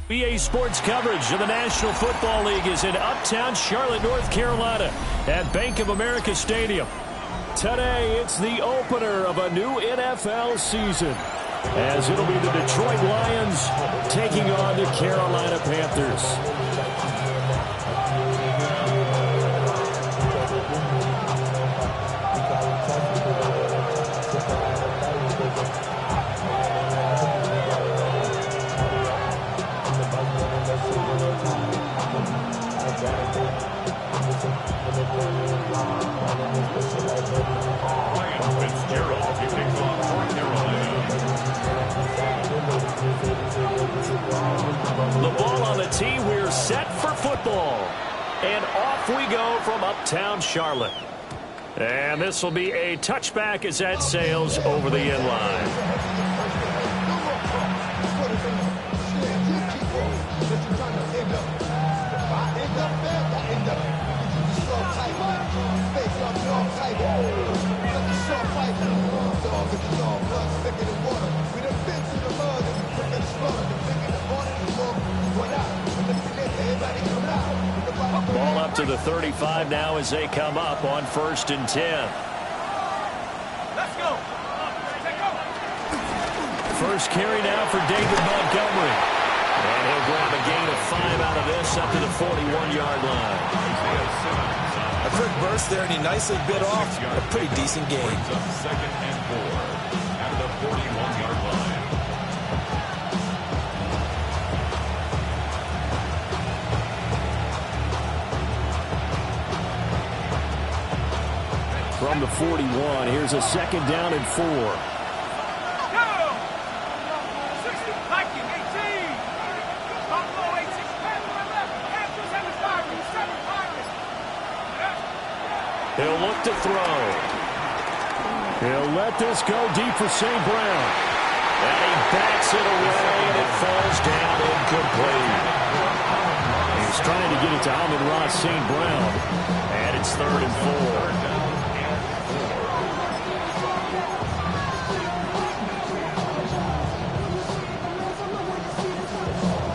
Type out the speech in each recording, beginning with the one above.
BA Sports coverage of the National Football League is in uptown Charlotte, North Carolina at Bank of America Stadium. Today, it's the opener of a new NFL season, as it'll be the Detroit Lions taking on the Carolina Panthers. The ball on the tee. We're set for football. And off we go from uptown Charlotte. And this will be a touchback as that sails over the end line. Ball up to the 35 now as they come up on 1st and 10. Let's go. First carry now for David Montgomery. And he'll grab a gain of 5 out of this up to the 41-yard line. A quick burst there, and he nicely bit off a pretty decent gain. 2nd and 4 out of the 41-yard line. From the 41, here's a 2nd down and 4. He'll look to throw. He'll let this go deep for St. Brown. And he backs it away, and it falls down incomplete. He's trying to get it to Amon-Ra St. Brown. And it's 3rd and 4.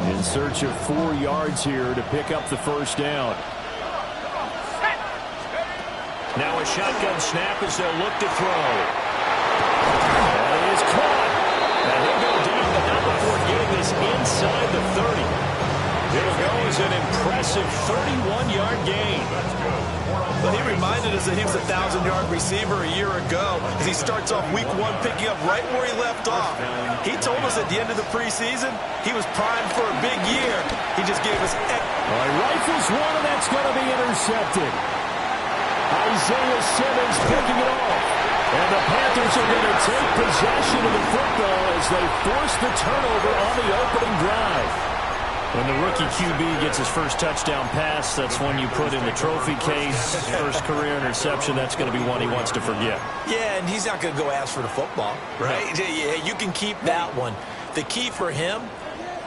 In search of 4 yards here to pick up the first down. Now a shotgun snap as they'll look to throw. And it is caught. And he'll go down, but not before getting this inside the 30. It'll go as an impressive 31-yard gain. But he reminded us that he was a 1,000-yard receiver a year ago as he starts off week 1 picking up right where he left off. He told us at the end of the preseason he was primed for a big year. He just gave us... Rifles one, and that's going to be intercepted. Isaiah Simmons picking it off. And the Panthers are going to take possession of the football as they force the turnover on the opening drive. When the rookie QB gets his first touchdown pass, that's one you put in the trophy case. First career interception, that's going to be one he wants to forget. Yeah, and he's not going to go ask for the football, right? Yeah, you can keep that one. The key for him,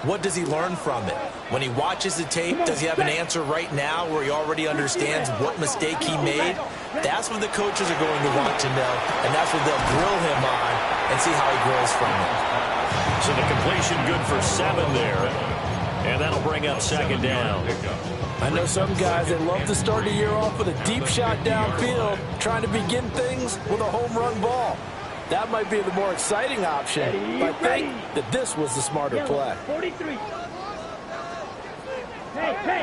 what does he learn from it? When he watches the tape, does he have an answer right now where he already understands what mistake he made? That's what the coaches are going to want to know, and that's what they'll grill him on and see how he grows from it. So the completion good for 7 there. And that'll bring up second down. I know some guys that love to start the year off with a deep shot downfield, trying to begin things with a home run ball. That might be the more exciting option, but I think that this was the smarter play. 43. Hey.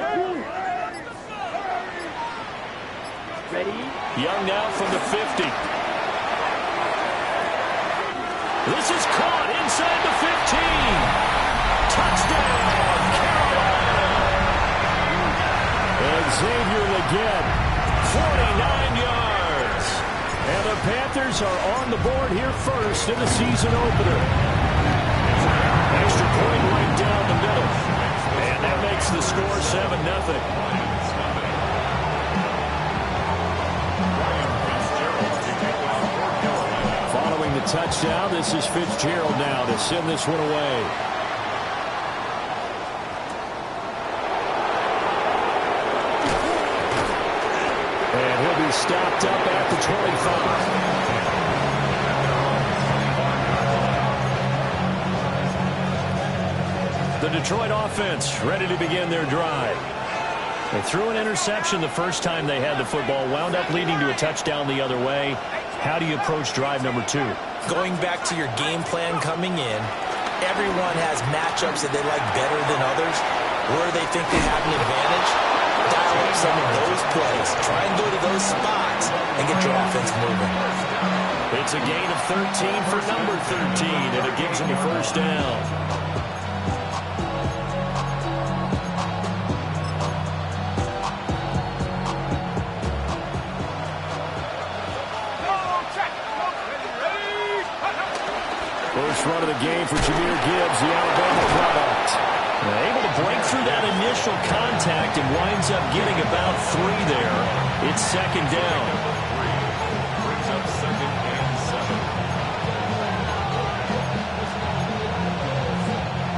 Ready? Young now from the 50. This is caught inside the 15. Touchdown, Carolina! Xavier Legette, 49 yards. And the Panthers are on the board here first in the season opener. Extra point right down the middle. And that makes the score 7-0. Following the touchdown, this is Fitzgerald now to send this one away. And he'll be stopped up at the 25. The Detroit offense ready to begin their drive. They threw an interception the first time they had the football, wound up leading to a touchdown the other way. How do you approach drive number 2? Going back to your game plan coming in, everyone has matchups that they like better than others, where they think they have an advantage. Dial up some of those plays. Try and go to those spots and get your offense moving. It's a gain of 13 for number 13, and it gives them a first down. First run of the game for Jahmyr Gibbs, the Alabama product. Able to break through that initial contact and winds up getting about 3 there. It's second down. Brings up 2nd and 7.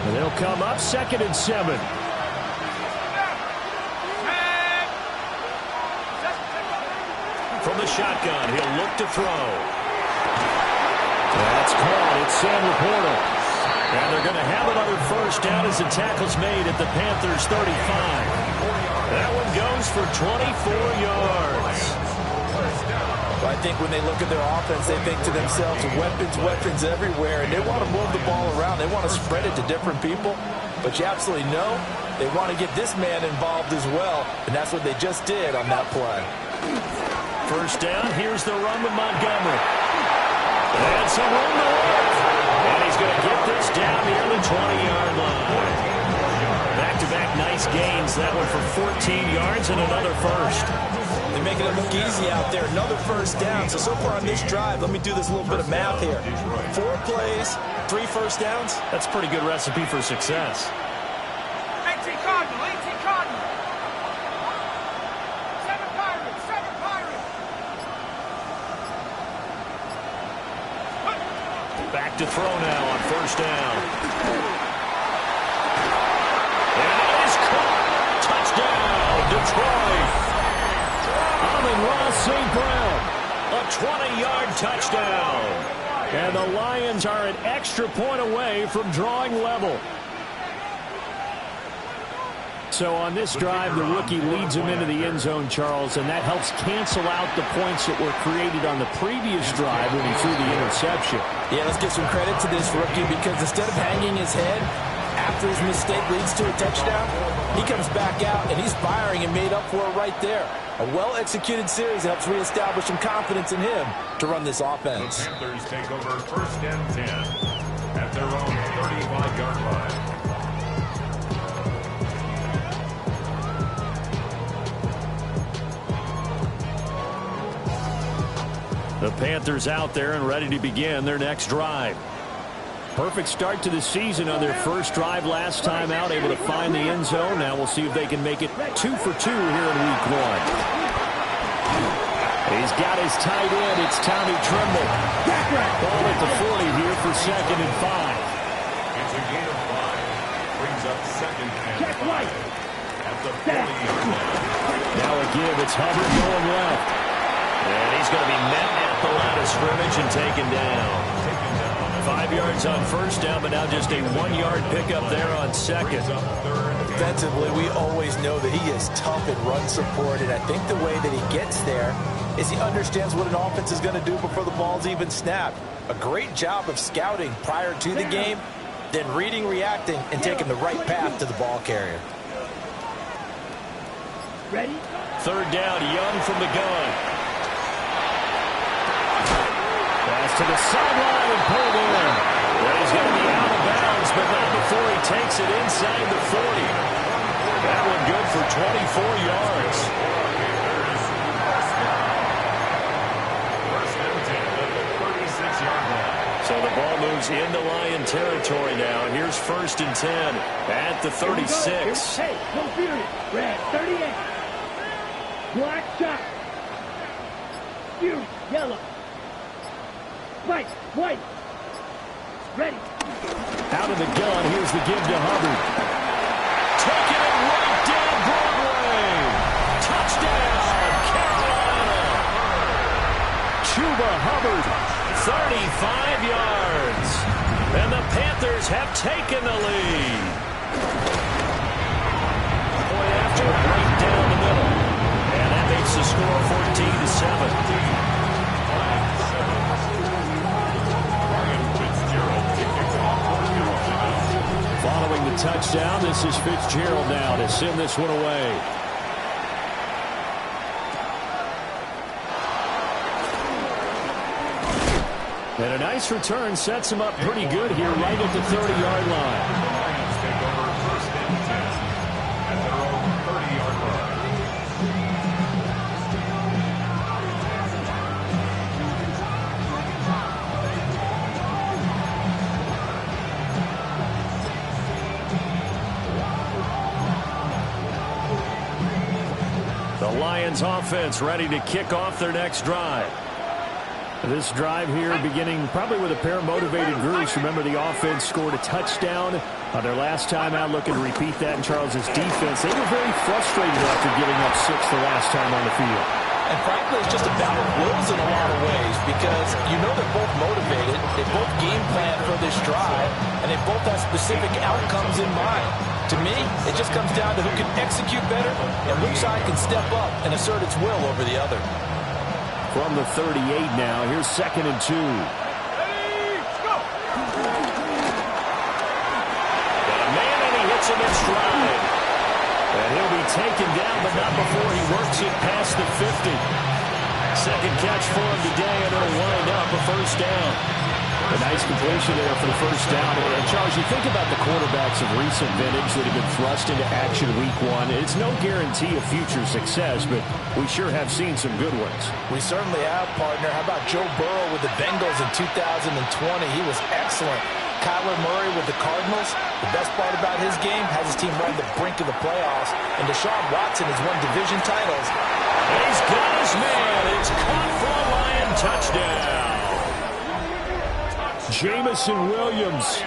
And they'll come up 2nd and 7. From the shotgun, he'll look to throw. That's caught. It's Sam Laporta. And they're going to have another first down as the tackle's made at the Panthers' 35. That one goes for 24 yards. Well, I think when they look at their offense, they think to themselves, weapons everywhere, and they want to move the ball around. They want to spread it to different people. But you absolutely know they want to get this man involved as well, and that's what they just did on that play. First down, here's the run with Montgomery. And some room to work. And he's going to get this down near the 20-yard line. Back-to-back nice gains. That one for 14 yards and another first. They're making it look easy out there. Another first down. So far on this drive, let me do this little bit of math here. 4 plays, 3 first downs. That's a pretty good recipe for success. 18 Cardinal, 18 Cardinal. 7 Pirates, 7 Pirates. Back to throw now on first down. And it is caught. Touchdown, Detroit. Amon-Ra St. Brown, a 20-yard touchdown. And the Lions are an extra point away from drawing level. So on this drive, the rookie leads him into the end zone, Charles, and that helps cancel out the points that were created on the previous drive when he threw the interception. Yeah, let's give some credit to this rookie because instead of hanging his head after his mistake leads to a touchdown, he comes back out and he's firing and made up for it right there. A well-executed series helps reestablish some confidence in him to run this offense. The Panthers take over 1st and 10 at their own 35-yard line. The Panthers out there and ready to begin their next drive. Perfect start to the season on their first drive last time out, able to find the end zone. Now we'll see if they can make it 2 for 2 here in week 1. He's got his tight end. It's Tommy Tremble. Ball at the 40 here for 2nd and 5. It's a gain of 5. Brings up 2nd and 5 at the 40-yard line. Now a give. It's Hubbard going left. And he's going to be met at the line of scrimmage and taken down. 5 yards on first down, but now just a 1-yard pickup there on 2nd. Defensively, we always know that he is tough in run support, and I think the way that he gets there is he understands what an offense is going to do before the ball's even snapped. A great job of scouting prior to the game, then reading, reacting, and taking the right path to the ball carrier. Ready? 3rd down, Young from the gun. Pass to the sideline and pulled in. Well, he's going to be out of bounds, but not before he takes it inside the 40. That one good for 24 yards. First and 10 at the 36-yard line. So the ball moves into Lion territory now. Here's 1st and 10 at the 36. Hey, no period. Red, 38. Black shot. You, yellow. White, white. Ready. Out of the gun, here's the give to Hubbard. Taking it right down Broadway. Touchdown, Carolina. Chuba Hubbard, 35 yards. And the Panthers have taken the lead. Point after, right down the middle. And that makes the score 14-7. Following the touchdown, this is Fitzgerald now to send this one away. And a nice return sets him up pretty good here right at the 30-yard line. Lions take over 1st and 10 at their own 30-yard line. The Lions offense ready to kick off their next drive. This drive here beginning probably with a pair of motivated groups. Remember, the offense scored a touchdown on their last time out, looking to repeat that in Charles's defense. They were very frustrated after giving up 6 the last time on the field. And frankly, it's just a battle of wills in a lot of ways because you know they're both motivated, they both game plan for this drive, and they both have specific outcomes in mind. To me, it just comes down to who can execute better and which side can step up and assert its will over the other. From the 38 now, here's 2nd and 2. Ready, go. Got a man and he hits him in stride. And he'll be taken down, but not before he works it past the 50. Second catch for him today, and it'll wind up a 1st down. A nice completion there for the 1st down. And Charles, you think about the quarterbacks of recent vintage that have been thrust into action week 1. It's no guarantee of future success, but we sure have seen some good ones. We certainly have, partner. How about Joe Burrow with the Bengals in 2020? He was excellent. Kyler Murray with the Cardinals. The best part about his game, has his team right on the brink of the playoffs. And Deshaun Watson has won division titles. And he's got his man. It's caught for a Lion touchdown. Jamison Williams,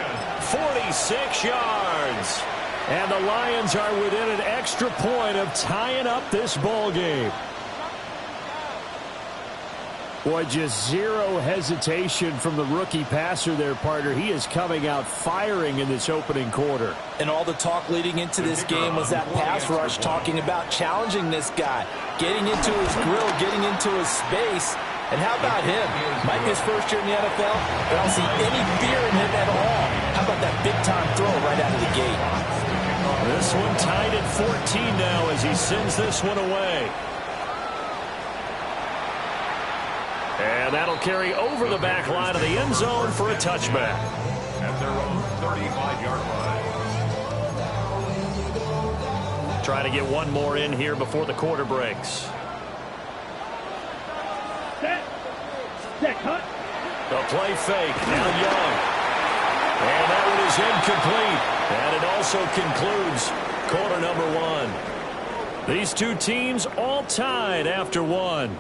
46 yards. And the Lions are within an extra point of tying up this ball game. Boy, just zero hesitation from the rookie passer there, partner. He is coming out firing in this opening quarter. And all the talk leading into this game was that pass rush talking about challenging this guy, getting into his grill, getting into his space. And how about him? Might be his first year in the NFL, but I don't see any fear in him at all. How about that big-time throw right out of the gate? This one tied at 14 now as he sends this one away. And that'll carry over the back line of the end zone for a touchback. At their own 35-yard line. Trying to get one more in here before the quarter breaks. Set. Set, cut. The play fake. Now Young. And that one is incomplete. And it also concludes quarter number one. These two teams all tied after one.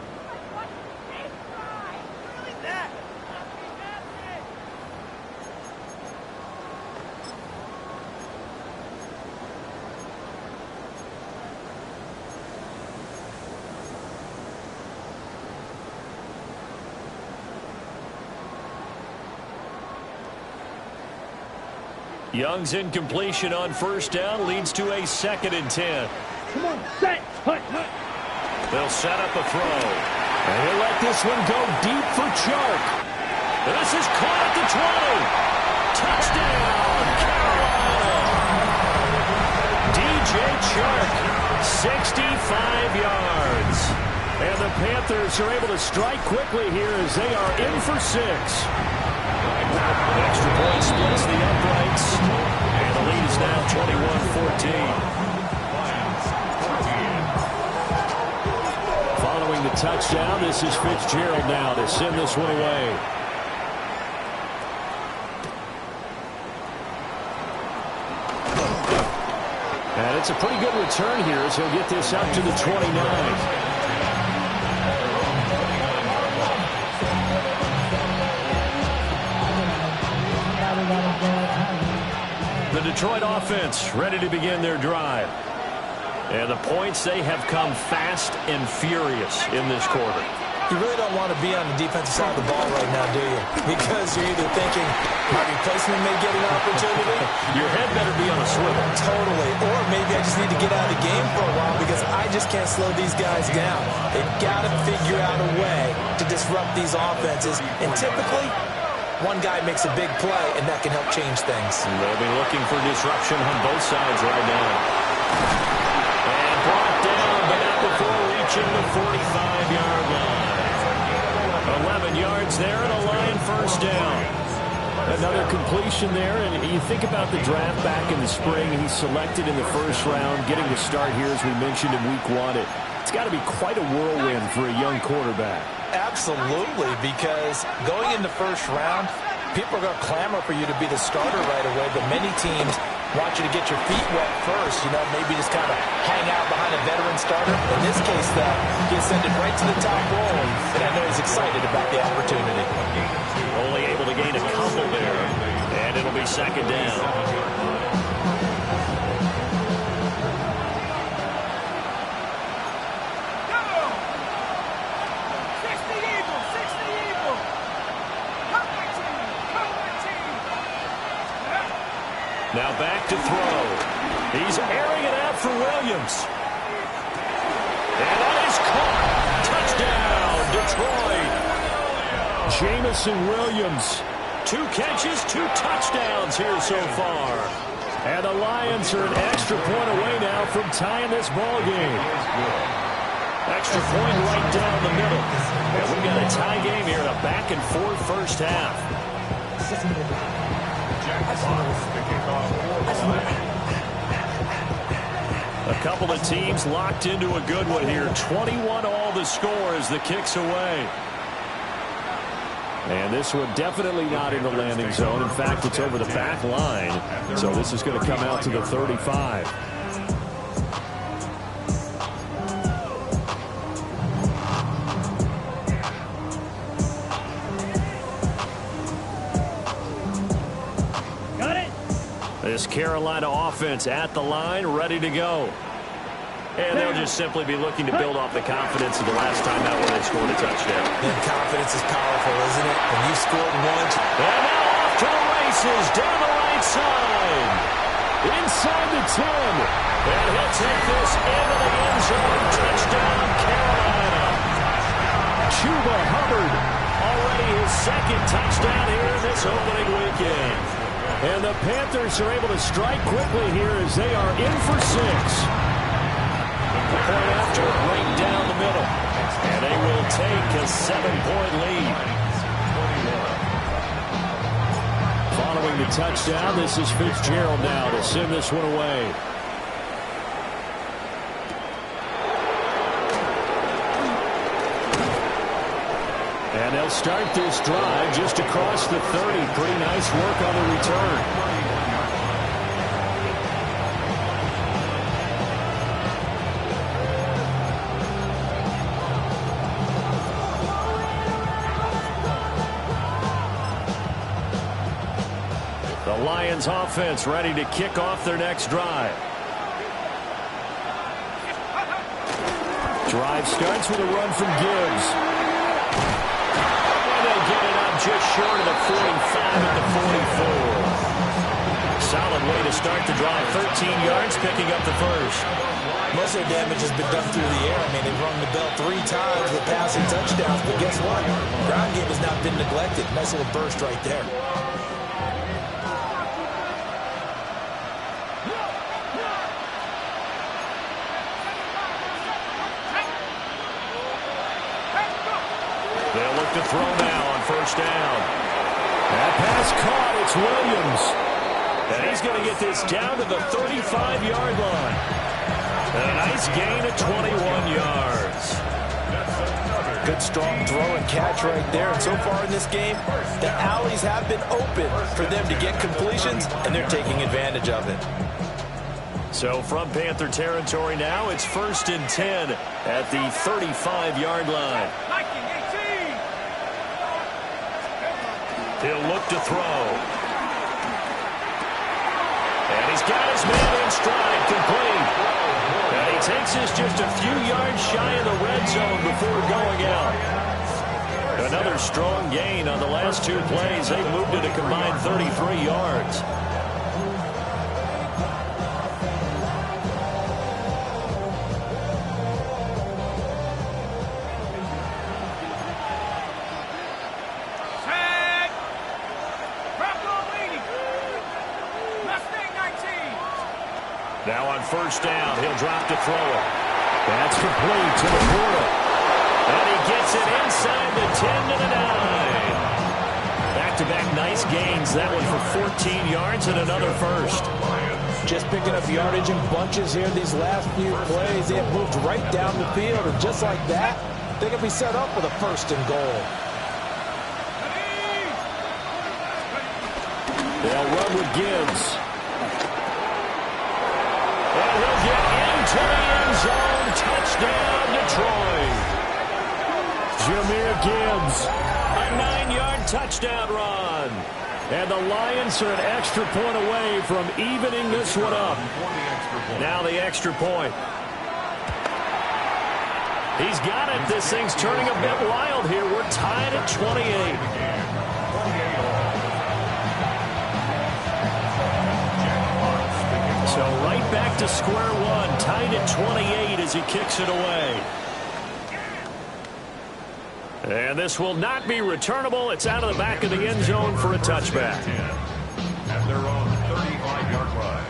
Young's incompletion on first down leads to a 2nd and 10. Come on, set, cut, cut. They'll set up a throw. And he'll let this one go deep for Chark. This is caught at the 20. Touchdown, Carolina. DJ Chark, 65 yards. And the Panthers are able to strike quickly here as they are in for 6. An extra point splits the uprights. And the lead is now 21-14. Following the touchdown, this is Fitzgerald now to send this one away. And it's a pretty good return here as he'll get this up to the 29. The Detroit offense ready to begin their drive. And the points, they have come fast and furious in this quarter. You really don't want to be on the defensive side of the ball right now, do you? Because you're either thinking my replacement may get an opportunity. Your head better be on a swivel. Totally. Or maybe I just need to get out of the game for a while because I just can't slow these guys down. They've got to figure out a way to disrupt these offenses. And typically, one guy makes a big play, and that can help change things. And they'll be looking for disruption on both sides right now. And brought down, but not before reaching the 45-yard line. 11 yards there and a Lion first down. Another completion there, and you think about the draft back in the spring. He's selected in the first round, getting the start here, as we mentioned in week 1. It's got to be quite a whirlwind for a young quarterback. Absolutely, because going in the first round, people are going to clamor for you to be the starter right away, but many teams want you to get your feet wet first, maybe just kind of hang out behind a veteran starter. In this case, though, he ascended right to the top role, and I know he's excited about the opportunity. Only able to gain a couple there, and it'll be 2nd down. Now back to throw. He's airing it out for Williams. And that is caught. Touchdown, Detroit. Jamison Williams. 2 catches, 2 touchdowns here so far. And the Lions are an extra point away now from tying this ball game. Extra point right down the middle. And we've got a tie game here, a back-and-forth first half. A couple of teams locked into a good one here. 21 all the score as the kick's away. And this one definitely not in the landing zone. In fact, it's over the back line. So this is going to come out to the 35. This Carolina offense at the line, ready to go. And they'll just simply be looking to build off the confidence of the last time out when they scored a touchdown. And confidence is powerful, isn't it? When you scored once. And now off to the races, down the right side. Inside the 10. And he'll take this into the end zone. Touchdown, Carolina. Chuba Hubbard, already his 2nd touchdown here in this opening weekend. And the Panthers are able to strike quickly here as they are in for 6. The point after, right down the middle. And they will take a 7-point lead. Following the touchdown, this is Fitzgerald now to send this one away. And And they'll start this drive just across the 30. Pretty nice work on the return. The Lions offense ready to kick off their next drive. Drive starts with a run from Gibbs. And they'll get it up just short of the 45 at the 44. Solid way to start the drive. 13 yards, picking up the first. Most of the damage has been done through the air. I mean, they've rung the bell 3 times with passing touchdowns. But guess what? Ground game has not been neglected. Nice little burst right there. They'll look to throw now on first down. That pass caught. It's Williams. And he's going to get this down to the 35-yard line. And a nice gain of 21 yards. Good strong throw and catch right there. And so far in this game, the alleys have been open for them to get completions, and they're taking advantage of it. So from Panther territory now, it's 1st and 10 at the 35-yard line. He'll look to throw. And he's got his man in stride, complete. And he takes this just a few yards shy of the red zone before going out. Another strong gain on the last 2 plays. They've moved it a combined 33 yards. Now on first down, he'll drop to throw it. That's complete to the Porter. And he gets it inside the 10 to the 9. Back-to-back nice gains. That one for 14 yards and another first. Just picking up yardage in bunches here these last few plays. They have moved right down the field, and just like that, they can be set up with a 1st and goal. They'll run with Gibbs. And he'll get into the end zone. Touchdown, Detroit. Jahmyr Gibbs, a 9-yard touchdown run. And the Lions are an extra point away from evening this one up. Now the extra point. He's got it. This thing's turning a bit wild here. We're tied at 28. So right back to square one, tied at 28 as he kicks it away. And this will not be returnable. It's out of the back of the end zone for a touchback. At their own 35-yard line.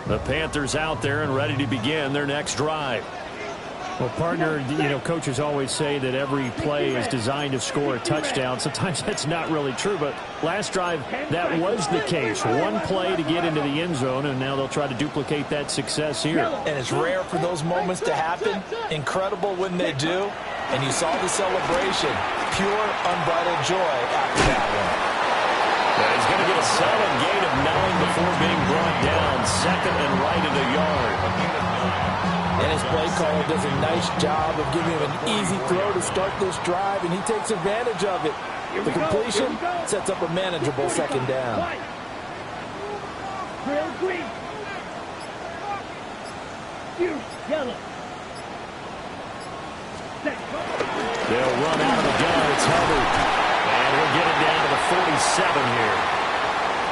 The Panthers out there and ready to begin their next drive. Well, partner, coaches always say that every play is designed to score a touchdown. Sometimes that's not really true, but last drive, that was the case. One play to get into the end zone, and now they'll try to duplicate that success here. And it's rare for those moments to happen. Incredible when they do. And you saw the celebration. Pure, unbridled joy after that one. Yeah, he's going to get a solid gain of 9 before being brought down. 2nd and right at a yard. And his play caller does a nice job of giving him an easy throw to start this drive, and he takes advantage of it. The completion sets up a manageable 2nd down. Drill green. Yellow. They'll run out of the gun. It's Hubbard. And we'll get it down to the 47 here.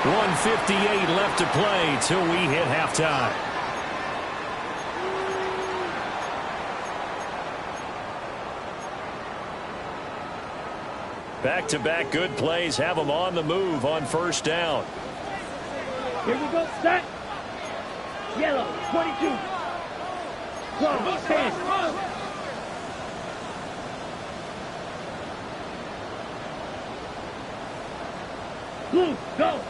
1:58 left to play till we hit halftime. Back-to-back good plays have them on the move on first down. Here we go, set. Yellow, 22. 12, 10. Blue, go.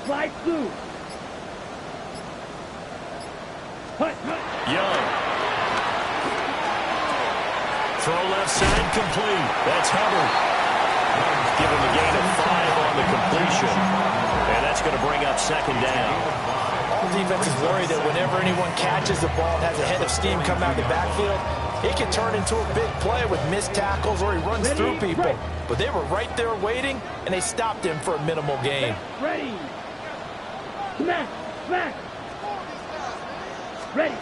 Slide through. Hut. Young. Throw left side complete. That's Hubbard. Give him a gain of 5 on the completion. And that's going to bring up second down. All defense is worried that whenever anyone catches the ball and has a head of steam come out of the backfield, it can turn into a big play with missed tackles or he runs through people. But they were right there waiting, and they stopped him for a minimal gain. Ready. Smack. Ready.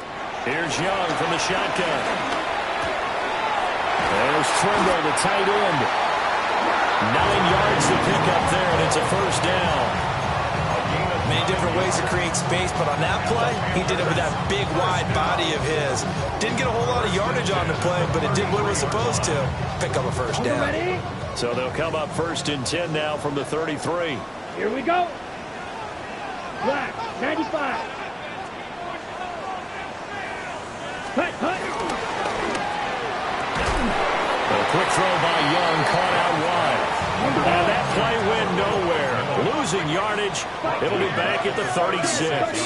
Here's Young from the shotgun. There's Trimble, the tight end. 9 yards to pick up there, and it's a first down. Many different ways to create space, but on that play, he did it with that big, wide body of his. Didn't get a whole lot of yardage on the play, but it did what it was supposed to. Pick up a first down. Ready? So they'll come up 1st and 10 now from the 33. Here we go. Black, 95. Hut. A quick throw by Young, caught out wide. And that play went nowhere. Losing yardage. It'll be back at the 36.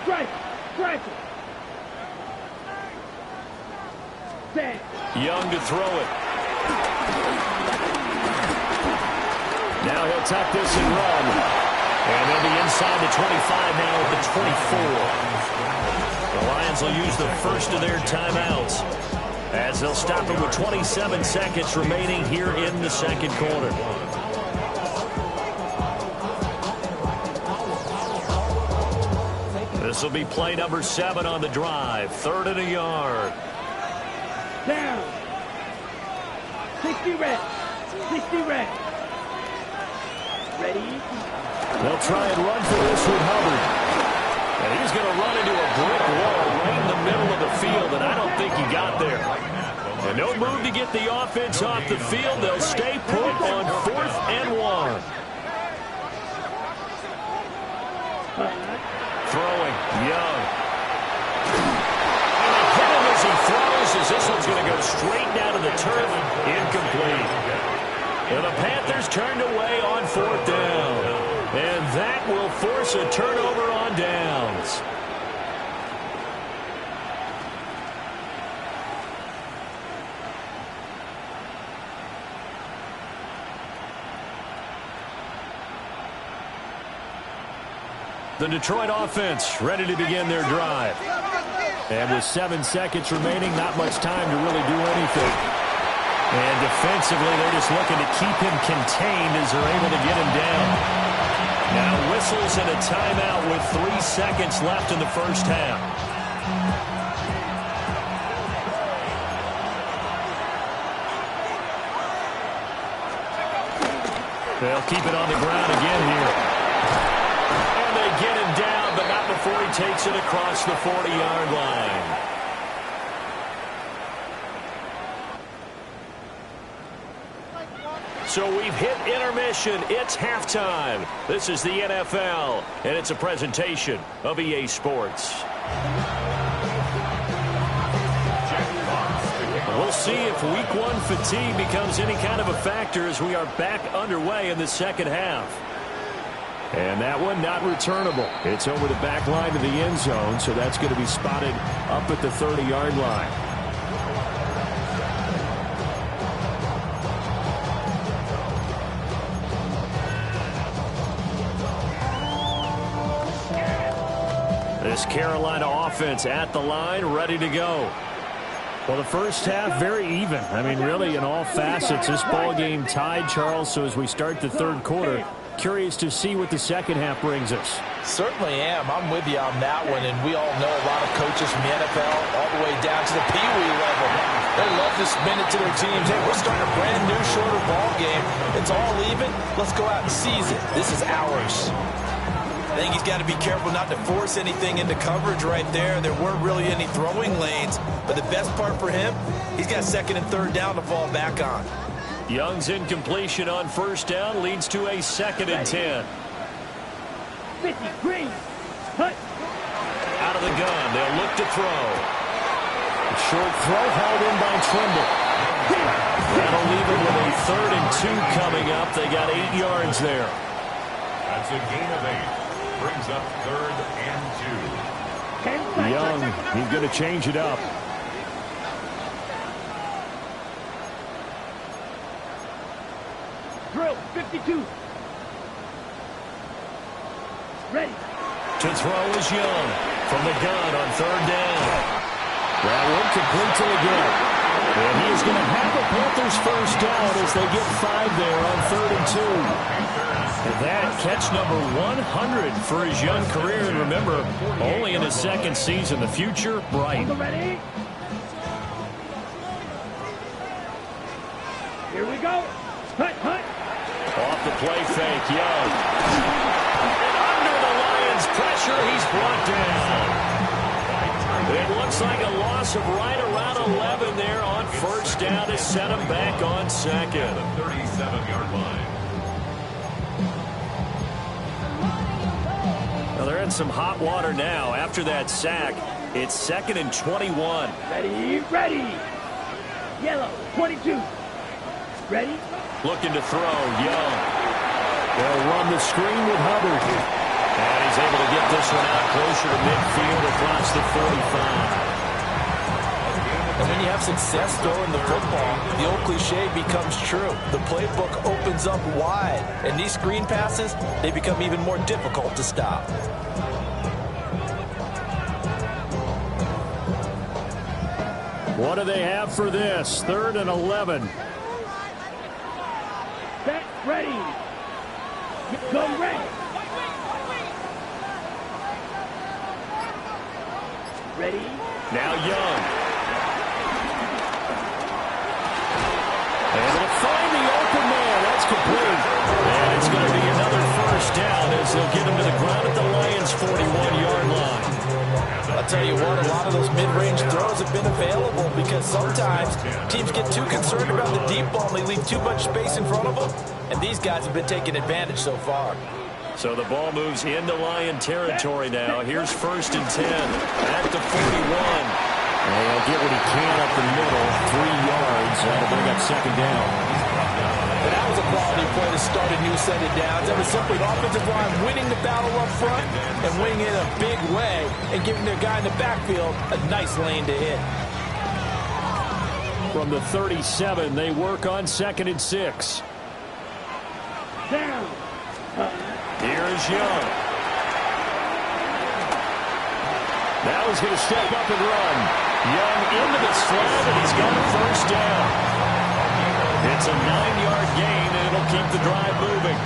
Strike. Set. Young to throw it. Now he'll tuck this and run. And they'll be inside the 25 now at the 24. The Lions will use the first of their timeouts as they'll stop it with 27 seconds remaining here in the second quarter. This will be play number 7 on the drive. 3rd and a yard. Down. 60 red. Ready? They'll try and run for this with Hubbard. And he's going to run into a brick wall right in the middle of the field, and I don't think he got there. And no move to get the offense off the field. They'll stay put on 4th and 1. Throwing, Young. And they hit him as he throws, as this one's going to go straight down to the turf. Incomplete. And the Panthers turned away on 4th down. And that will force a turnover on downs. The Detroit offense ready to begin their drive. And with 7 seconds remaining, not much time to really do anything. And defensively, they're just looking to keep him contained as they're able to get him down. Now whistles and a timeout with 3 seconds left in the first half. They'll keep it on the ground again here. And they get him down, but not before he takes it across the 40-yard line. So we've hit intermission. It's halftime. This is the NFL, and it's a presentation of EA Sports. We'll see if Week 1 fatigue becomes any kind of a factor as we are back underway in the second half. And that one not returnable. It's over the back line to the end zone, so that's going to be spotted up at the 30-yard line. This Carolina offense at the line, ready to go. Well, the first half, very even. I mean, really, in all facets, this ball game tied, Charles. So as we start the third quarter, curious to see what the second half brings us. Certainly am. I'm with you on that one. And we all know a lot of coaches from the NFL all the way down to the Pee Wee level. They love to spin it to their teams. Hey, we're starting a brand new, shorter ball game. It's all even. Let's go out and seize it. This is ours. I think he's got to be careful not to force anything into coverage right there. There weren't really any throwing lanes. But the best part for him, he's got 2nd and 3rd down to fall back on. Young's incompletion on first down leads to a 2nd and 10. 50, green, hut. Out of the gun, they'll look to throw. Short throw hauled in by Trimble. That'll leave it with a 3rd and 2 coming up. They got 8 yards there. That's a gain of 8. Brings up 3rd and 2. Young, he's going to change it up. Drill, 52. Ready. To throw is Young from the gun on 3rd down. That one complete to the gut. And he's going to have the Panthers first down as they get 5 there on 3rd and 2. And that catch number 100 for his young career. And remember, only in his 2nd season. The future, bright. Ready? Here we go. Hut, hut. Off the play fake, Young. And under the Lions' pressure, he's brought down. It looks like a loss of right around 11 there on 1st down to set him back on 2nd. The 37-yard line. Well, they're in some hot water now. After that sack, it's 2nd and 21. Ready, ready. Yellow, 22. Ready? Looking to throw, Young. They'll run the screen with Hubbard. And he's able to get this one out closer to midfield across the 45. And when you have success throwing the football, the old cliche becomes true. The playbook opens up wide. And these screen passes, they become even more difficult to stop. What do they have for this? 3rd and 11. Set, ready. Go ready. Ready? Now Young. And it'll find the open man. That's complete. And it's going to be another 1st down as they'll get him to the ground at the Lions' 41-yard line. I'll tell you what, a lot of those mid-range throws have been available because sometimes teams get too concerned about the deep ball and they leave too much space in front of them. And these guys have been taking advantage so far. So the ball moves into Lion territory now. Here's 1st and 10 at the 41. And he'll get what he can up the middle, 3 yards. That'll bring up 2nd down. And that was a quality play to start a new set of downs. That was simply the offensive line winning the battle up front and winning it in a big way and giving their guy in the backfield a nice lane to hit. From the 37, they work on 2nd and 6. Down. Here's Young. Now he's going to step up and run. Young into the slot, and he's got a 1st down. It's a 9-yard gain, and it'll keep the drive moving.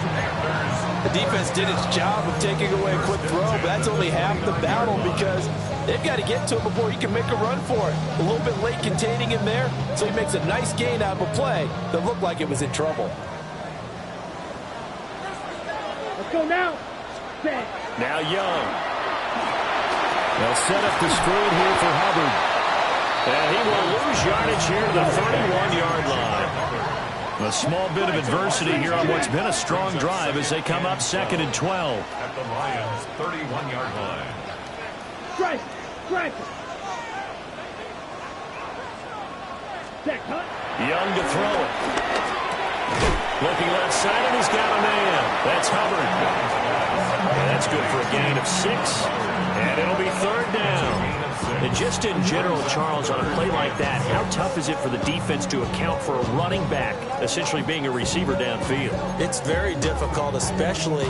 The defense did its job of taking away a quick throw, but that's only half the battle because they've got to get to him before he can make a run for it. A little bit late containing him there, so he makes a nice gain out of a play that looked like it was in trouble. Let's go now. Set. Now Young. They'll set up the screen here for Hubbard. And he will lose yardage here to the 31-yard line. A small bit of adversity here on what's been a strong drive as they come up 2nd and 12. At the Lions' 31-yard line. Strike. Strike. Set, cut. Young to throw it. Looking left side, and he's got a man. That's Hubbard. And that's good for a gain of 6. And it'll be 3rd down. And just in general, Charles, on a play like that, how tough is it for the defense to account for a running back essentially being a receiver downfield? It's very difficult, especially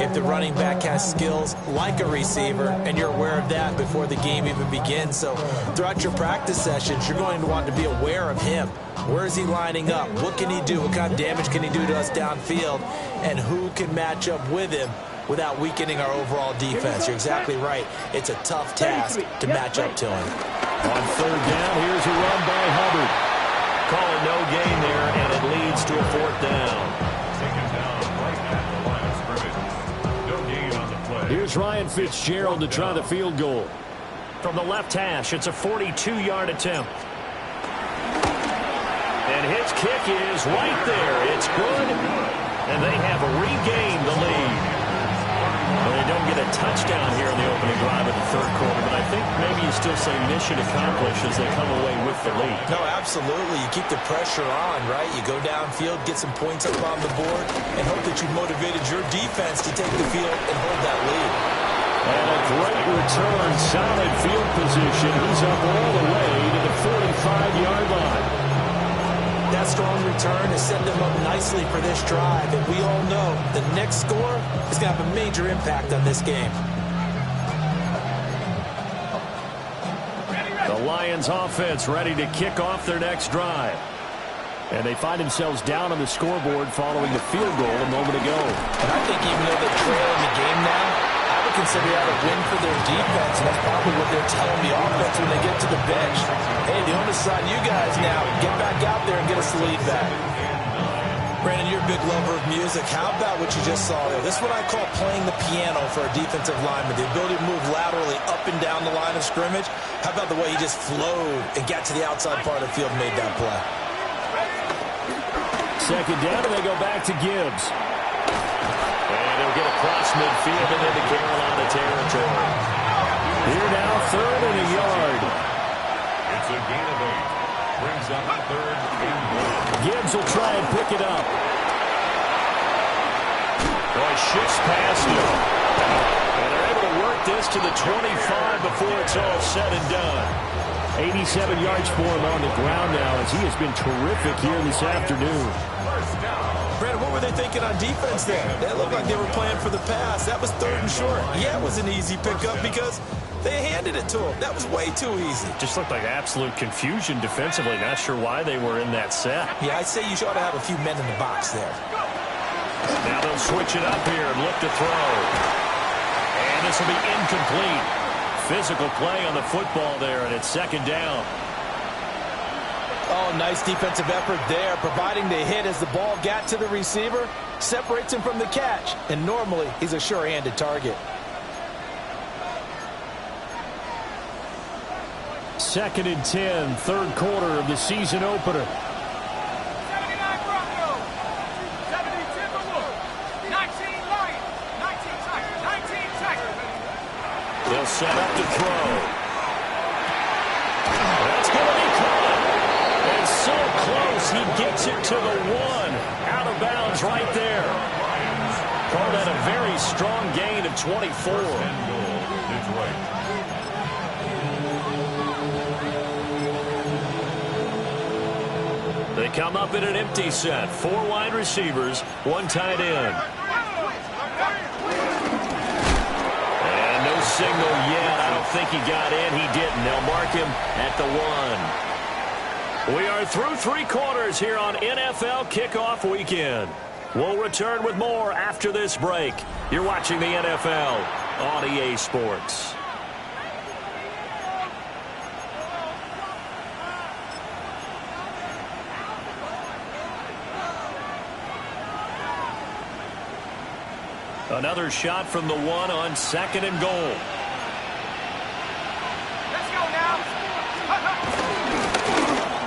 if the running back has skills like a receiver, and you're aware of that before the game even begins. So throughout your practice sessions, you're going to want to be aware of him. Where is he lining up? What can he do? What kind of damage can he do to us downfield? And who can match up with him without weakening our overall defense? You're exactly right. It's a tough task to match up to him. On 3rd down, here's a run by Hubbard. Call it no gain there, and it leads to a 4th down. Taken down right at the line of scrimmage. No gain on the play. Here's Ryan Fitzgerald to try the field goal. From the left hash, it's a 42-yard attempt. And his kick is right there. It's good, and they have regained the lead. Well, they don't get a touchdown here in the opening drive of the 3rd quarter, but I think maybe you still say mission accomplished as they come away with the lead. No, absolutely. You keep the pressure on, right? You go downfield, get some points up on the board, and hope that you motivated your defense to take the field and hold that lead. And a great return, solid field position. He's up all the way to the 45-yard line. That strong return has set them up nicely for this drive, and we all know the next score is going to have a major impact on this game. The Lions offense ready to kick off their next drive. And they find themselves down on the scoreboard following the field goal a moment ago. And I think even though they're trailing the game now, I would consider that a win for their defense, and that's probably what they're telling the offense when they get to the bench. Hey, the onus is on you guys now. Get back out there and get us the lead back. Brandon, you're a big lover of music. How about what you just saw there? This is what I call playing the piano for a defensive lineman. The ability to move laterally up and down the line of scrimmage. How about the way he just flowed and got to the outside part of the field and made that play? Second down, and they go back to Gibbs. And he'll get across midfield and into Carolina territory. Here now, third and a yard. It's a gain of 8. Brings up third and 1. Gibbs will try and pick it up. Boy, shifts past him. And they're able to work this to the 25 before it's all said and done. 87 yards for him on the ground now as he has been terrific here this afternoon. Brandon, what were they thinking on defense there? They looked like they were playing for the pass. That was third and short. Yeah, it was an easy pickup because they handed it to him. That was way too easy. Just looked like absolute confusion defensively. Not sure why they were in that set. Yeah, I'd say you ought to have a few men in the box there. Now they'll switch it up here and look to throw. And this will be incomplete. Physical play on the football there, and it's second down. Oh, nice defensive effort there, providing the hit as the ball got to the receiver, separates him from the catch, and normally he's a sure-handed target. Second and 10, third quarter of the season opener. 79 Broncos, 70 Timberwolves, 19 Lions, 19 Tigers. They'll set up to throw. That's going to be caught. And so close, he gets it to the 1. Out of bounds right there. Call that a very strong gain of 24. They come up in an empty set. 4 wide receivers, 1 tight end. And no signal yet. I don't think he got in. He didn't. They'll mark him at the 1. We are through 3 quarters here on NFL Kickoff Weekend. We'll return with more after this break. You're watching the NFL on EA Sports. Another shot from the 1 on second and goal. Let's go now.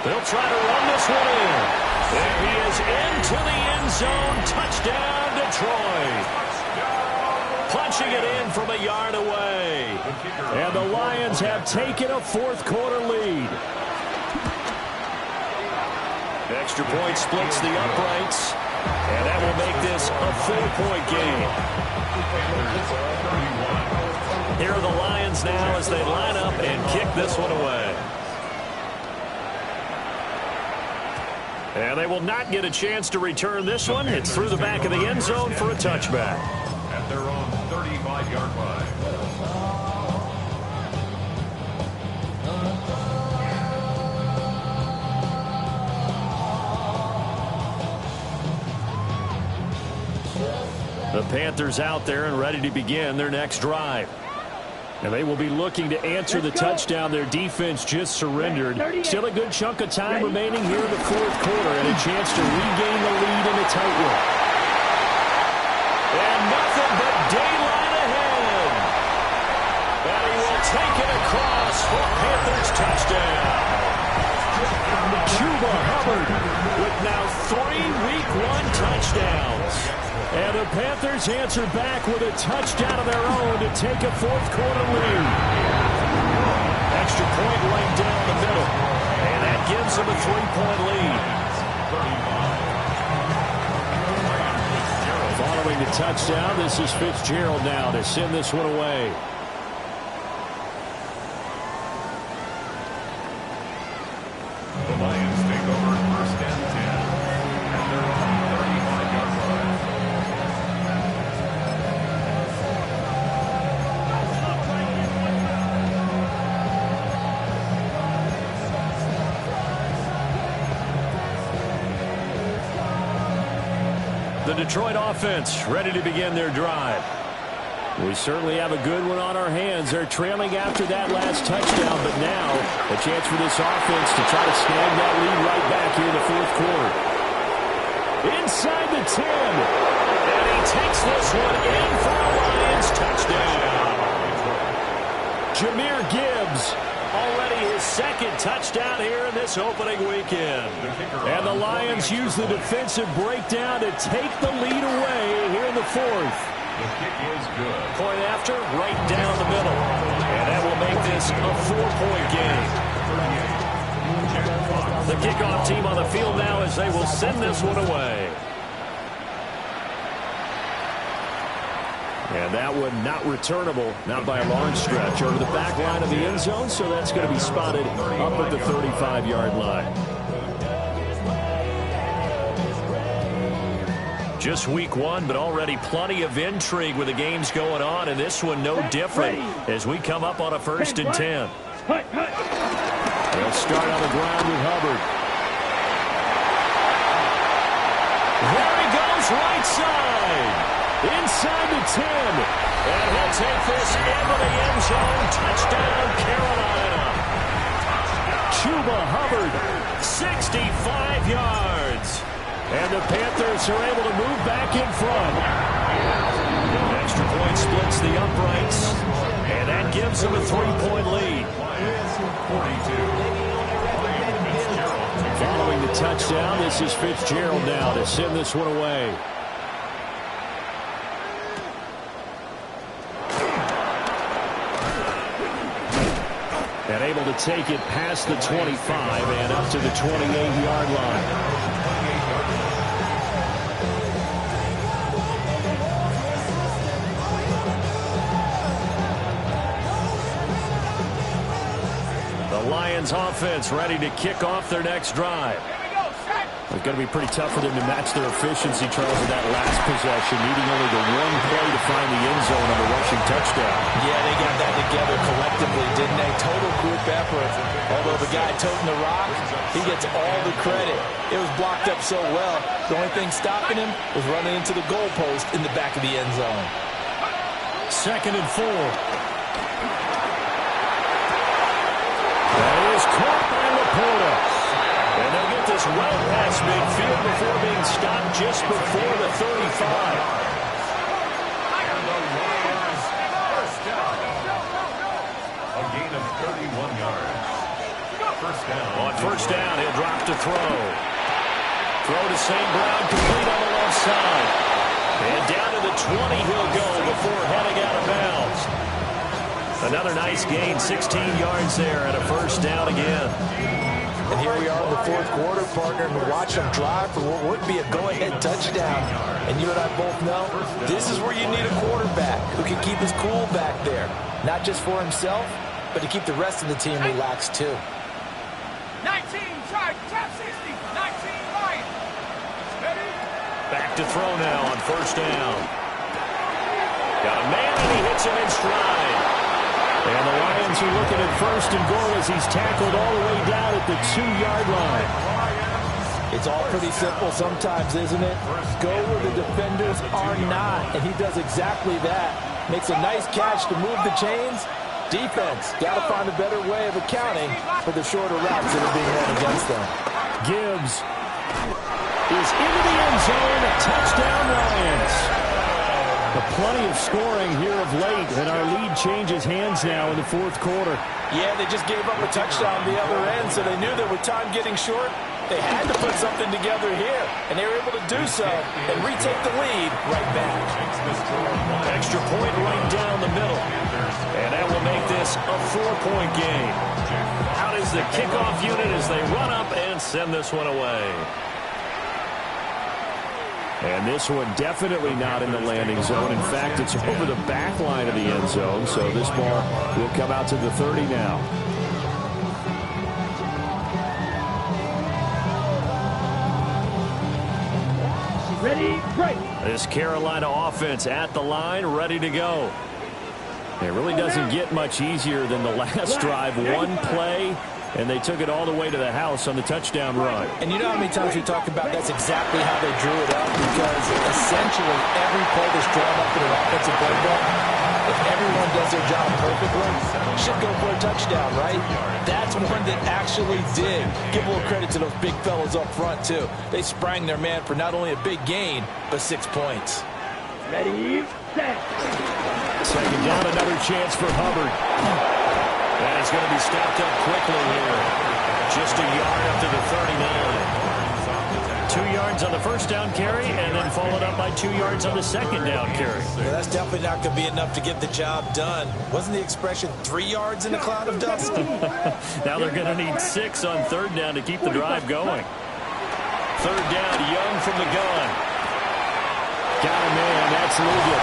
They'll try to run this one in. There he is into the end zone. Touchdown, Detroit. Punching it in from a yard away. And the Lions have taken a fourth quarter lead. Extra point splits the uprights. And that will make this a 4-point game. Here are the Lions now as they line up and kick this one away. And they will not get a chance to return this one. It's through the back of the end zone for a touchback. At their own 35-yard line. The Panthers out there and ready to begin their next drive. And they will be looking to answer the touchdown their defense just surrendered. Still a good chunk of time remaining here in the fourth quarter and a chance to regain the lead in a tight one. And nothing but daylight ahead. And he will take it across for Panthers touchdown. Chuba Hubbard with now 3 Week 1 touchdowns. And the Panthers answer back with a touchdown of their own to take a fourth quarter lead. And 3-point lead. Following the touchdown, this is Fitzgerald now to send this one away. The Lions take over first and 10. And they're on the 35-yard line. The Detroit offense ready to begin their drive. We certainly have a good one on our hands. They're trailing after that last touchdown, but now a chance for this offense to try to snag that lead right back here in the fourth quarter. Inside the 10. And he takes this one in for a Lions touchdown. Jahmyr Gibbs, already his second touchdown here in this opening weekend. And the Lions use the defensive breakdown to take the lead away here in the fourth. The kick is good. Point after, right down the middle. And that will make this a 4-point game. The kickoff team on the field now as they will send this one away. And that one not returnable, not by a large stretch, over the back line of the end zone, so that's going to be spotted up at the 35-yard line. Just week one, but already plenty of intrigue with the games going on, and this one no different as we come up on a 1st and 10. They'll start on the ground with Hubbard. There he goes, right side. Inside the 10. And he'll take this into the end zone. Touchdown, Carolina. Chuba Hubbard, 65 yards. And the Panthers are able to move back in front. Extra point splits the uprights. And that gives them a 3-point lead. Following the touchdown, this is Fitzgerald now to send this one away. And able to take it past the 25 and up to the 28-yard line. The Lions offense ready to kick off their next drive. It's going to be pretty tough for them to match their efficiency, Charles, in that last possession, needing only the one play to find the end zone on the rushing touchdown. Yeah, they got that together collectively, didn't they? Total group effort. Although the guy toting the rock, he gets all the credit. It was blocked up so well. The only thing stopping him was running into the goalpost in the back of the end zone. 2nd and 4. That is caught by Laporta. And they'll get this well past midfield before being stopped just before the 35. And the Lions first down. A gain of 31 yards. First down. On first down, he'll drop to throw. Throw to St. Brown, complete on the left side. And down to the 20 he'll go before heading out of bounds. Another nice gain, 16 yards there, and a first down again. And here we are in the fourth quarter, partner, and watch them drive for what would be a go-ahead touchdown. And you and I both know this is where you need a quarterback who can keep his cool back there. Not just for himself, but to keep the rest of the team relaxed too. 19, charge, top 60, 19, Lions. Ready? Back to throw now on first down. Got a man, and he hits him in stride. And the Lions are looking at 1st and goal as he's tackled all the way down at the 2-yard line. It's all pretty simple sometimes, isn't it? Go where the defenders are not, and he does exactly that. Makes a nice catch to move the chains. Defense, got to find a better way of accounting for the shorter routes that are being run against them. Gibbs is into the end zone. Touchdown, Lions. Plenty of scoring here of late, and our lead changes hands now in the fourth quarter. Yeah, they just gave up a touchdown the other end, so they knew that with time getting short, They had to put something together here, and they were able to do so and retake the lead right back. Extra point right down the middle. And that will make this a 4-point game. Out is the kickoff unit as they run up and send this one away. And this one definitely not in the landing zone. In fact, it's over the back line of the end zone, so this ball will come out to the 30 now. Ready, break. This Carolina offense at the line, ready to go. It really doesn't get much easier than the last drive. One play, and they took it all the way to the house on the touchdown run. And you know how many times we talk about that's exactly how they drew it up, because essentially every play that's drawn up in an offensive playbook, if everyone does their job perfectly, should go for a touchdown, right? That's one that actually did. Give a little credit to those big fellas up front, too. They sprang their man for not only a big gain, but 6 points. Ready, set. Second down, another chance for Hubbard. And it's going to be stopped up quickly here. Just a yard up to the 39. 2 yards on the first down carry, and then followed up by 2 yards on the second down carry. Well, that's definitely not going to be enough to get the job done. Wasn't the expression 3 yards in a cloud of dust? Now they're going to need 6 on third down to keep the drive going. Third down, Young from the gun. Got a man, that's Lugan.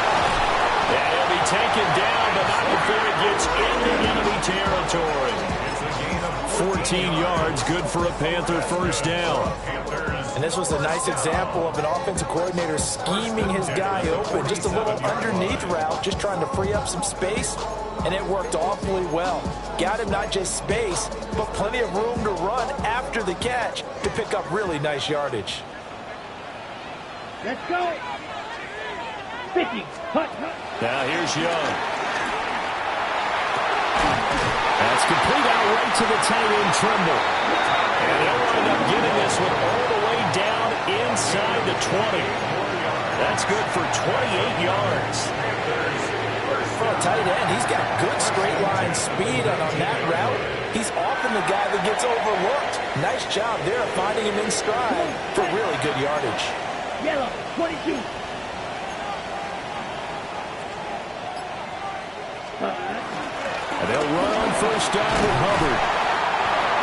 And he'll be taken down, but not before it gets into enemy territory. 14 yards, good for a Panther first down. And this was a nice example of an offensive coordinator scheming his guy open. Just a little underneath route, just trying to free up some space, and it worked awfully well. Got him not just space, but plenty of room to run after the catch to pick up really nice yardage. Let's go. 50. Hut. Now here's Young. That's complete out right to the tight end, Trimble. And they'll wind up getting this one all the way down inside the 20. That's good for 28 yards. For a tight end, he's got good straight line speed, and on that route, he's often the guy that gets overlooked. Nice job there of finding him in stride for really good yardage. Yellow, 22. And they'll run on first down with Hubbard.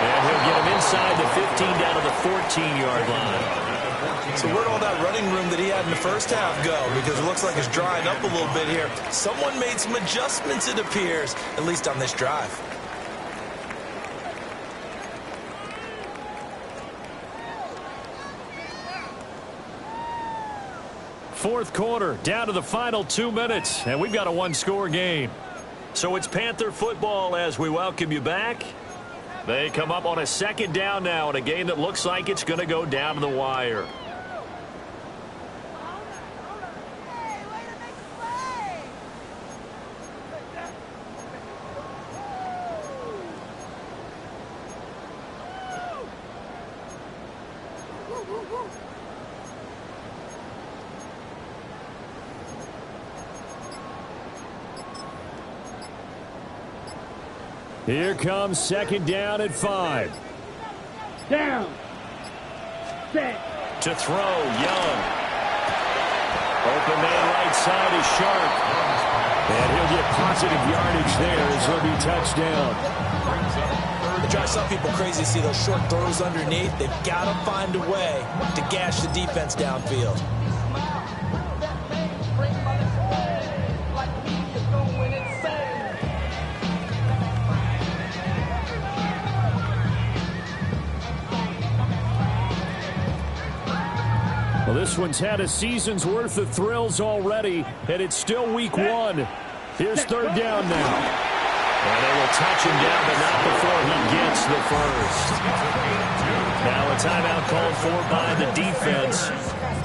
And he'll get him inside the 15 down to the 14-yard line. So where'd all that running room that he had in the first half go? Because it looks like it's drying up a little bit here. Someone made some adjustments, it appears, at least on this drive. Fourth quarter, down to the final 2 minutes, and we've got a one-score game. So it's Panther football as we welcome you back. They come up on a second down now in a game that looks like it's going to go down to the wire. Here comes second down at 5. Down. Set. To throw, Young. Open man right side is Sharp. And he'll get positive yardage there as he'll be touchdown. It drives some people crazy to see those short throws underneath. They've got to find a way to gash the defense downfield. Well, this one's had a season's worth of thrills already, and it's still week 1. Here's third down now. And they will touch him down, but not before he gets the first. Now a timeout called for by the defense.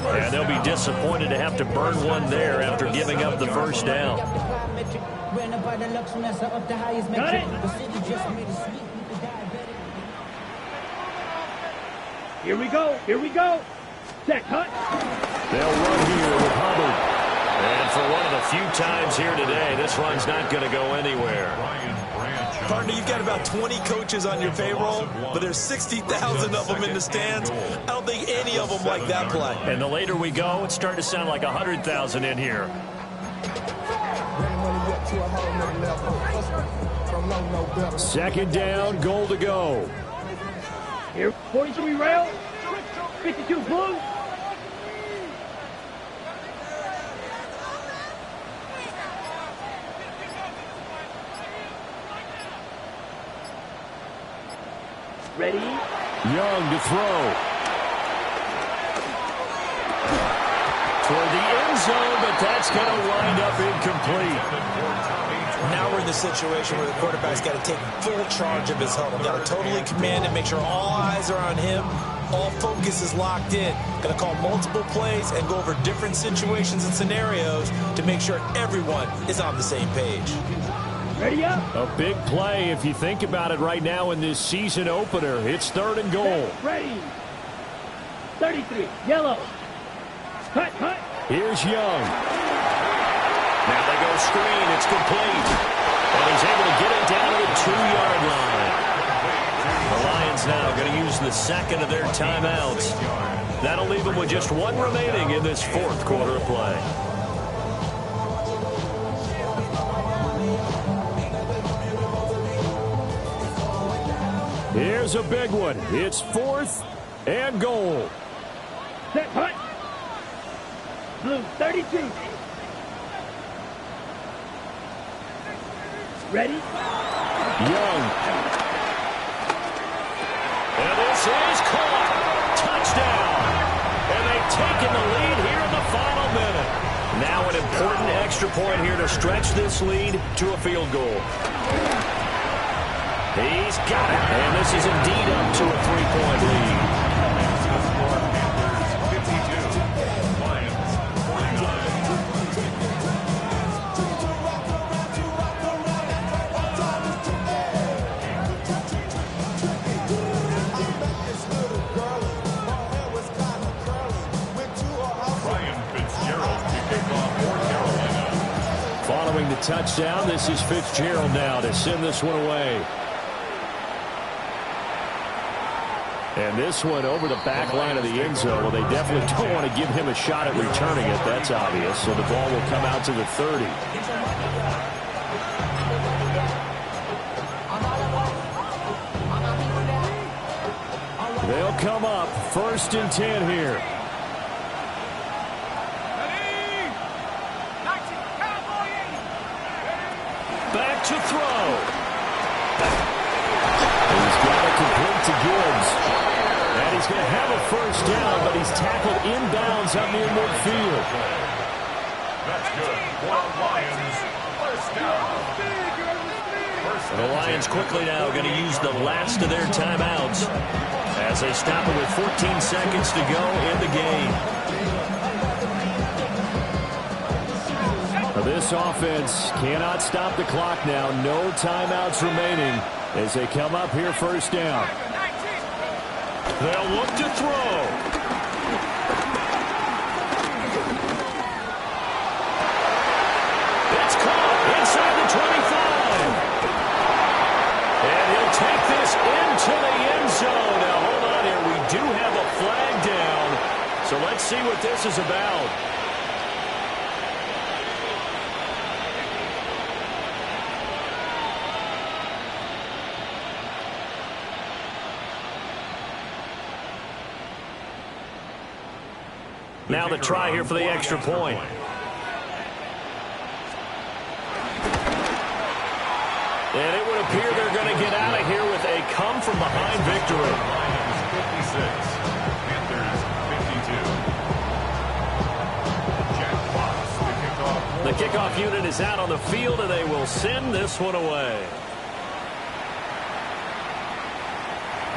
And they'll be disappointed to have to burn one there after giving up the first down. Got it. Here we go. Here we go. Set, cut. They'll run here with Hubbard. And for one of the few times here today, this run's not going to go anywhere. Partner, you've got about 20 coaches on your payroll, but there's 60,000 of them in the stands. I don't think any of them like that play. And the later we go, it's starting to sound like 100,000 in here. Second down, goal to go. Here, 43 rail, 52 blue. Ready? Young to throw. Toward the end zone, but that's going to wind up incomplete. Now we're in the situation where the quarterback's got to take full charge of his huddle. Got to totally command it, make sure all eyes are on him. All focus is locked in. Got to call multiple plays and go over different situations and scenarios to make sure everyone is on the same page. Ready up. A big play if you think about it right now in this season opener. It's third and goal. Ready. 33, yellow. Cut, cut. Here's Young. Now they go screen. It's complete. And he's able to get it down to the 2-yard line. The Lions now going to use the second of their timeouts. That'll leave them with just one remaining in this fourth quarter of play. Here's a big one. It's fourth and goal. Set, hut. Blue, 32. Ready? Young. And this is caught. Touchdown. And they've taken the lead here in the final minute. Now an important extra point here to stretch this lead to a field goal. He's got it. And this is indeed up to a 3-point lead. Following the touchdown, this is Fitzgerald now to send this one away. And this one over the back line of the end zone. Well, they definitely don't want to give him a shot at returning it. That's obvious. So the ball will come out to the 30. They'll come up first and 10 here. Back to throw. He's got it complete to Gibbs. And he's going to have a first down, but he's tackled inbounds up near midfield. That's good. Lions, first down. And the Lions quickly now going to use the last of their timeouts as they stop it with 14 seconds to go in the game. This offense cannot stop the clock now. No timeouts remaining as they come up here first down. They'll look to throw. It's caught inside the 25. And he'll take this into the end zone. Now, hold on here. We do have a flag down. So let's see what this is about. Now the try here for the extra point. And it would appear they're going to get out of here with a come-from-behind victory. Lions 56, Panthers 52. Jack Fox, the kickoff. The kickoff unit is out on the field, and they will send this one away.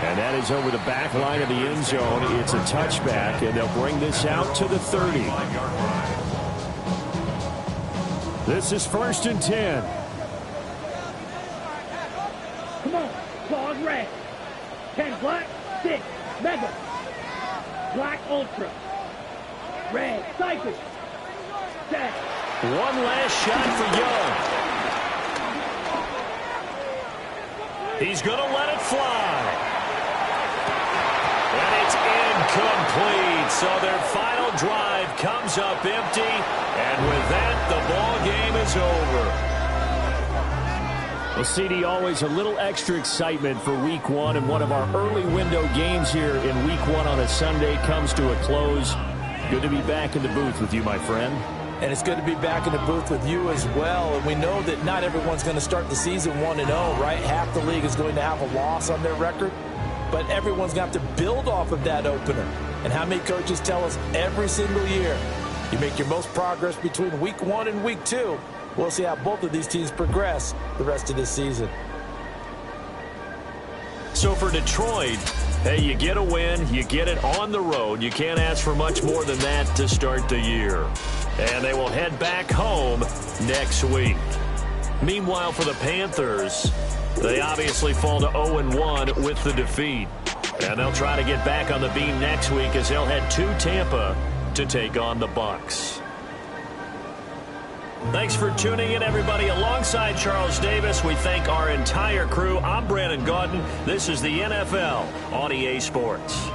And that is over the back line of the end zone. It's a touchback, and they'll bring this out to the 30. This is first and 10. Come on, claws red. 10 black, 6 mega. Black ultra. Red cycle. 10. One last shot for Young. He's going to let it fly. And it's incomplete. So their final drive comes up empty. And with that, the ball game is over. Well, CD, always a little extra excitement for Week 1, and one of our early window games here in Week 1 on a Sunday comes to a close. Good to be back in the booth with you, my friend. And it's good to be back in the booth with you as well. And we know that not everyone's going to start the season 1-0, right? Half the league is going to have a loss on their record. But everyone's got to build off of that opener. And how many coaches tell us every single year, you make your most progress between Week 1 and Week 2. We'll see how both of these teams progress the rest of this season. So for Detroit, hey, you get a win, you get it on the road. You can't ask for much more than that to start the year. And they will head back home next week. Meanwhile, for the Panthers, they obviously fall to 0-1 with the defeat. And they'll try to get back on the beam next week as they'll head to Tampa to take on the Bucs. Thanks for tuning in, everybody. Alongside Charles Davis, we thank our entire crew. I'm Brandon Gaudin. This is the NFL on EA Sports.